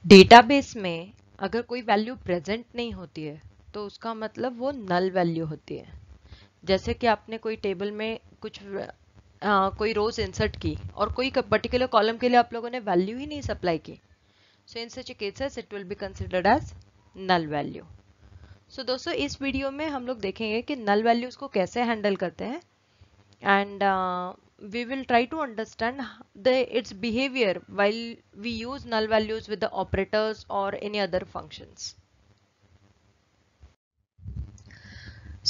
Database में अगर कोई वैल्यू प्रेजेंट नहीं होती है तो उसका मतलब वो नल वैल्यू होती है। जैसे कि आपने कोई टेबल में कुछ कोई रोज इंसर्ट की और कोई पर्टिकुलर कॉलम के लिए आप लोगों ने वैल्यू ही नहीं सप्लाई की, so in such cases it will be considered as null value. So दोस्तों इस वीडियो में हम लोग देखेंगे कि नल वैल्यूज को कैसे हैंडल करते हैं, and we will try to understand its behavior while we use null values with the operators or any other functions.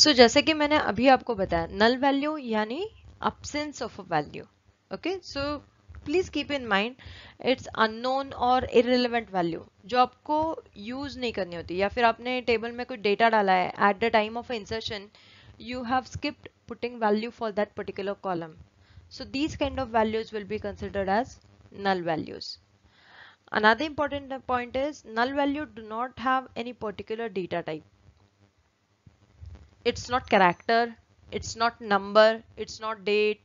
So जैसे कि मैंने अभी आपको बताया null value यानी absence of a value. Okay, so please keep in mind it's unknown और irrelevant value जो आपको use नहीं करनी होती, या फिर आपने टेबल में कुछ डेटा डाला है at the time of insertion you have skipped putting value for that particular column. So these kind of values will be considered as null values. Another important point is null value do not have any particular data type. It's not character, it's not number, it's not date.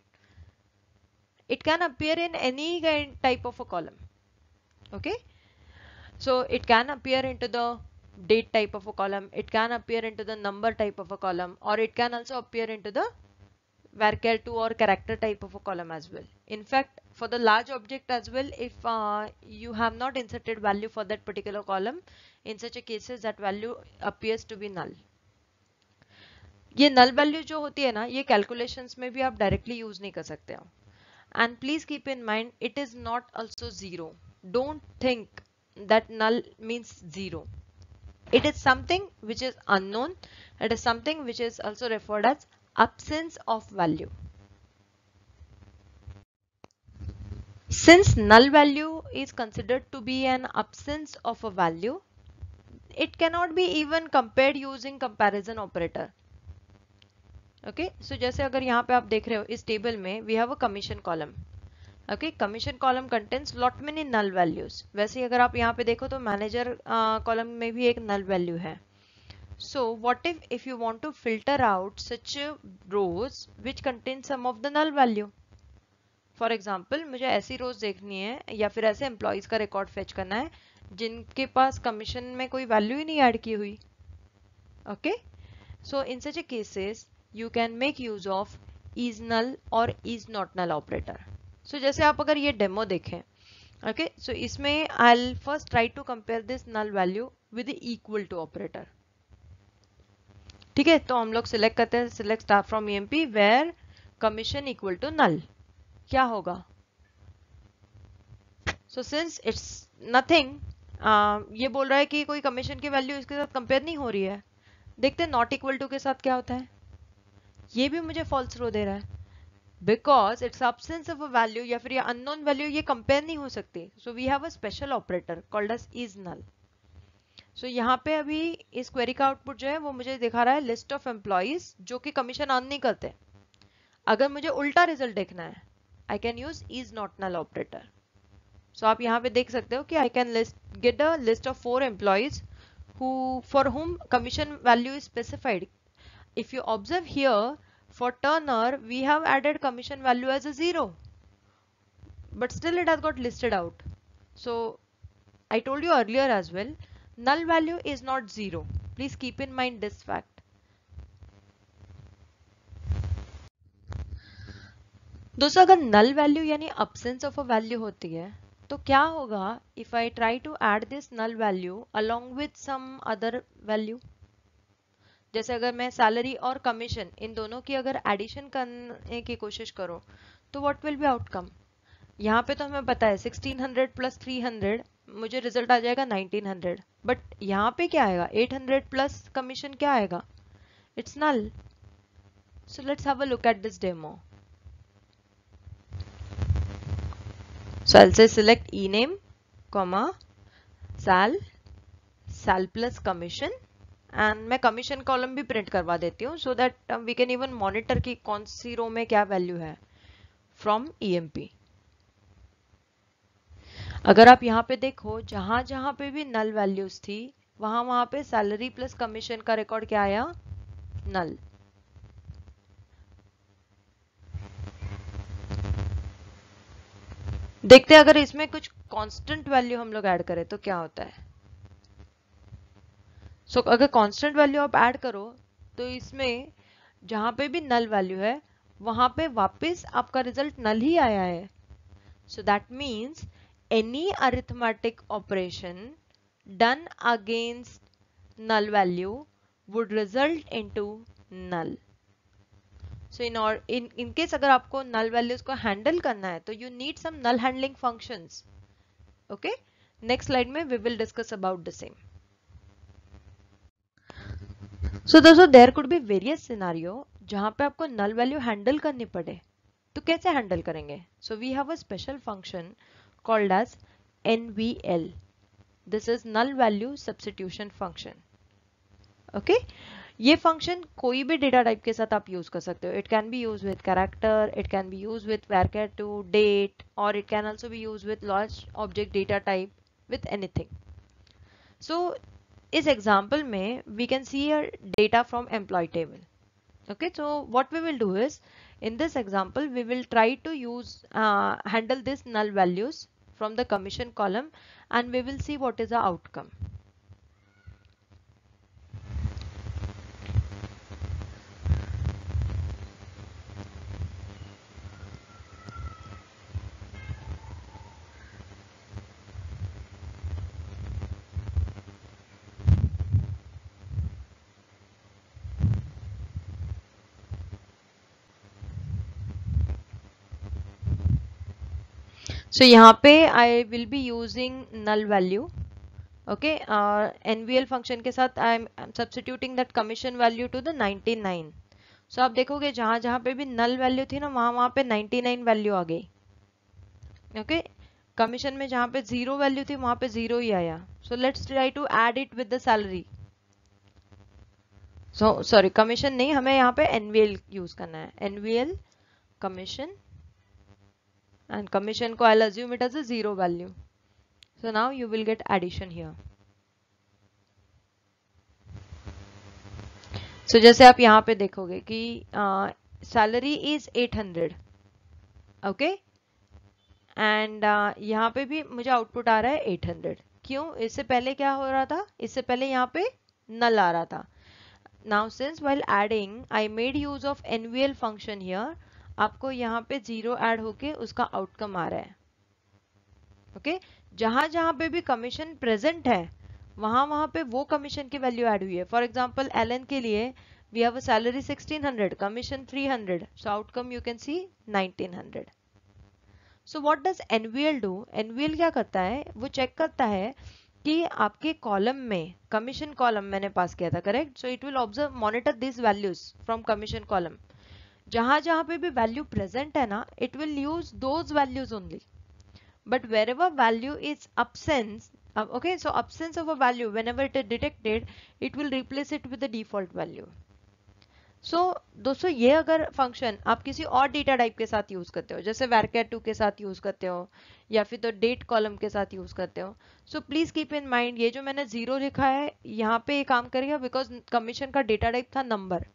It can appear in any kind type of a column. Okay, so it can appear into the date type of a column, it can appear into the number type of a column, or it can also appear into the varchar2 or character type of a column as well. In fact, for the large object as well, if you have not inserted value for that particular column, in such a cases that value appears to be null. ये null value जो होती है ना, ये calculations में भी आप directly use नहीं कर सकते हो. And please keep in mind, it is not also zero. Don't think that null means zero. It is something which is unknown. It is something which is also referred as absence of value. Since null value is considered to be an absence of a value, it cannot be even compared using comparison operator. Okay, so जैसे अगर यहाँ पे आप देख रहे हो इस table में we have a commission column. Okay, commission column contains lot many null values. वैसे ही अगर आप यहाँ पे देखो तो manager column में भी एक null value है. So what if you want to filter out such rows which contain some of the null value? For example मुझे ऐसी रोज देखनी है या फिर ऐसे एम्प्लॉयज का रिकॉर्ड फेच करना है जिनके पास कमीशन में कोई वैल्यू ही नहीं ऐड की हुई. Okay, so in such a cases you can make use of is null और is not null operator. So जैसे आप अगर ये डेमो देखें, ओके, सो इसमें I will first try to compare this null value with equal to operator. ठीक है, तो हम लोग सिलेक्ट करते हैं select star from EMP where commission equal to null. क्या होगा? सो सिंस इट्स नथिंग, ये बोल रहा है कि कोई कमीशन की वैल्यू इसके साथ कंपेयर नहीं हो रही है. देखते हैं नॉट इक्वल टू के साथ क्या होता है. ये भी मुझे फॉल्स रो दे रहा है because it's absence of a value या फिर ये अननोन वैल्यू ये कंपेयर नहीं हो सकती. So we have a special operator called as is null. So यहाँ पे अभी इस क्वेरी का आउटपुट जो है वो मुझे दिखा रहा है लिस्ट ऑफ एम्प्लॉइज जो कि कमीशन अर्न नहीं करते. अगर मुझे उल्टा रिजल्ट देखना है I can use is not null operator. So आप यहाँ पे देख सकते हो कि I can get a list of 4 employees for whom commission value is specified. If you observe here, for Turner we have added commission value as a 0, but still it has got listed out. So I told you earlier as well, null value is not 0. Please keep in mind this fact. दोस्तों अगर null value यानी absence of a value होती है तो क्या होगा if I try to add this null value along with some other value. जैसे अगर मैं सैलरी और कमीशन इन दोनों की अगर एडिशन करने की कोशिश करूं तो व्हाट विल बी आउटकम. यहाँ पे तो हमें पता है 1600 प्लस 300 मुझे रिजल्ट आ जाएगा 1900, बट यहाँ पे क्या आएगा 800 प्लस कमीशन क्या आएगा. It's null. So let's have a look at this demo. So I'll say select ename, comma, sal plus commission, and मैं commission column भी print करवा देती हूँ so that we can even monitor कि कौन सी रो में क्या value है from EMP. अगर आप यहाँ पे देखो जहां जहां पे भी null values थी वहां पे salary plus commission का record क्या आया? null. देखते हैं अगर इसमें कुछ कांस्टेंट वैल्यू हम लोग ऐड करें तो क्या होता है। सो अगर कांस्टेंट वैल्यू आप ऐड करो तो इसमें जहां पे भी नल वैल्यू है वहां पे वापस आपका रिजल्ट नल ही आया है। So that means any arithmetic operation done against null value would result into null. So in case अगर आपको null values को handle करना है तो you need some null handling functions. Okay? Next slide में we will discuss about the same. So दोस्तों there could be various scenario जहाँ पे आपको null value handle करनी पड़े. तो कैसे handle करेंगे? So we have a special function called as NVL. This is null value substitution function. Okay ये फंक्शन कोई भी डेटा टाइप के साथ आप यूज कर सकते हो. It can be use with character, it can be use with varchar2 date, और it can also be use with large object data type with anything. So इस एग्जांपल में we can see a data from employ table. Okay, so what we will do is in this example we will try to use handle this null values from the commission column and we will see what is the outcome. So यहाँ पे I will be using null value. Okay, NVL function के साथ I'm substituting that commission value to the 99. So आप देखोगे जहाँ जहाँ पे भी null value थी ना वहाँ पे 99 value आ गई. Okay, commission में जहाँ पे 0 value थी वहाँ पे 0 ही आया. So let's try to add it with the salary. So sorry, commission नहीं, हमें यहाँ पे NVL use करना है. NVL commission. And commission को I'll assume it as a 0 value. So now you will get addition here. So जैसे आप यहाँ पे देखोगे कि salary is 800. Okay? And यहाँ पे भी मुझे output आ रहा है 800. क्यों? इससे पहले क्या हो रहा था? इससे पहले यहाँ पे null आ रहा था. Now since while adding I made use of NVL function here, आपको यहाँ पे 0 ऐड होके उसका आउटकम आ रहा है. ओके जहां जहां पे भी कमीशन प्रेजेंट है वहां वहां पे वो कमीशन की वैल्यू ऐड हुई है. फॉर एग्जांपल एलन के लिए we have a salary 1600, commission 300, so outcome you can see 1900. So what does NVL do? NVL क्या करता है? वो चेक करता है कि आपके कॉलम में कमीशन कॉलम मैंने पास किया था, correct? So it will observe monitor this values from commission column. जहां जहां पे भी वैल्यू प्रेजेंट है ना it will use those values only. But wherever value is absence, okay, so absence of a value, whenever it is detected, it will replace it with the default value. So दोस्तों ये अगर function आप किसी और data type के साथ use करते हो, जैसे varchar2 के साथ यूज करते हो या फिर तो डेट कॉलम के साथ यूज करते हो, so please keep in mind ये जो मैंने 0 लिखा है यहाँ पे ये काम करेगा बिकॉज कमीशन का डेटा टाइप था नंबर.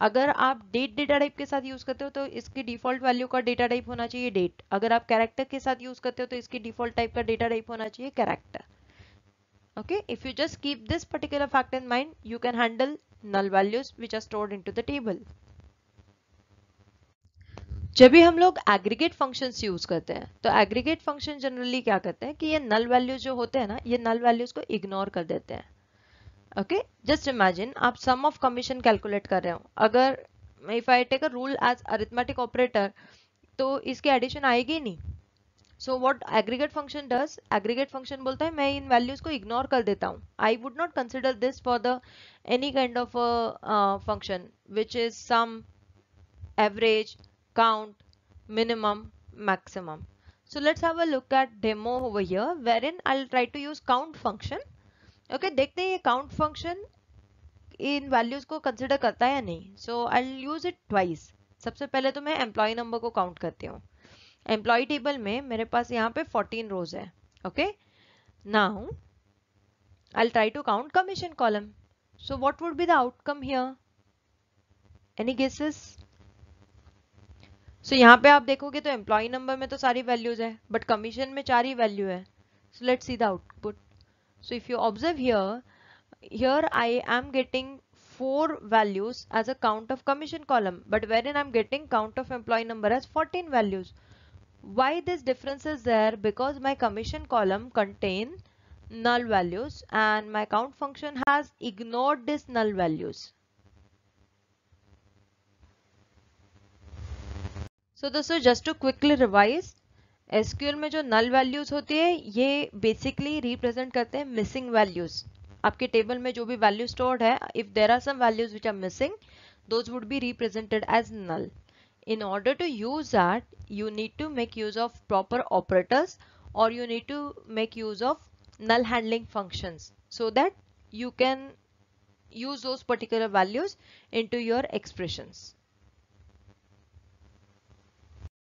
अगर आप डेट डेटा टाइप के साथ यूज करते हो तो इसकी डिफॉल्ट वैल्यू का डेटा टाइप होना चाहिए डेट. अगर आप कैरेक्टर के साथ यूज करते हो तो इसकी डिफॉल्ट टाइप का डेटा टाइप होना चाहिए character. Okay, if you just keep this particular fact in mind you can handle null values which are stored into the table. जब भी हम लोग एग्रीगेट फंक्शंस यूज करते हैं तो एग्रीगेट फंक्शन जनरली क्या करते हैं कि ये नल वैल्यूज जो होते हैं ना ये नल वैल्यूज को इग्नोर कर देते हैं. ओके जस्ट इमेजिन आप सम ऑफ कमीशन कैलकुलेट कर रहे हो. अगर if I take a rule as arithmetic operator तो इसकी एडिशन आएगी नहीं. So what aggregate function does? Aggregate function बोलता है मैं इन वैल्यूज को इग्नोर कर देता हूँ. I would not consider this for the any kind of function which is sum, average, count, minimum, maximum. So let's have a look at demo over here wherein I'll try to use count function. Okay, देखते हैं ये count function इन values को consider करता है या नहीं. So I'll use it twice. सबसे पहले तो मैं employee number को count करती हूँ. Employee table में मेरे पास यहाँ पे 14 rows है. Okay, now I'll try to count commission column. So what would be the outcome here? Any guesses? सो यहाँ पे आप देखोगे तो एम्प्लॉय नंबर में तो सारी वैल्यूज है, बट कमीशन में 4 ही वैल्यू है. So let's see the output. So if you observe here, here I am getting 4 values as a count of commission column, but wherein I'm getting count of employee number as 14 values. Why this difference is there? Because my commission column contain null values and my count function has ignored these null values. So दोस्तों, just to quickly revise, SQL में जो null values होती है ये basically represent करते हैं missing values. आपके table में जो भी वैल्यू स्टोर्ड है, if there are some values which are missing, those would be represented as null. In order to use that, you need to make use of proper operators, or you need to make use of null handling functions so that you can use those particular values into your expressions.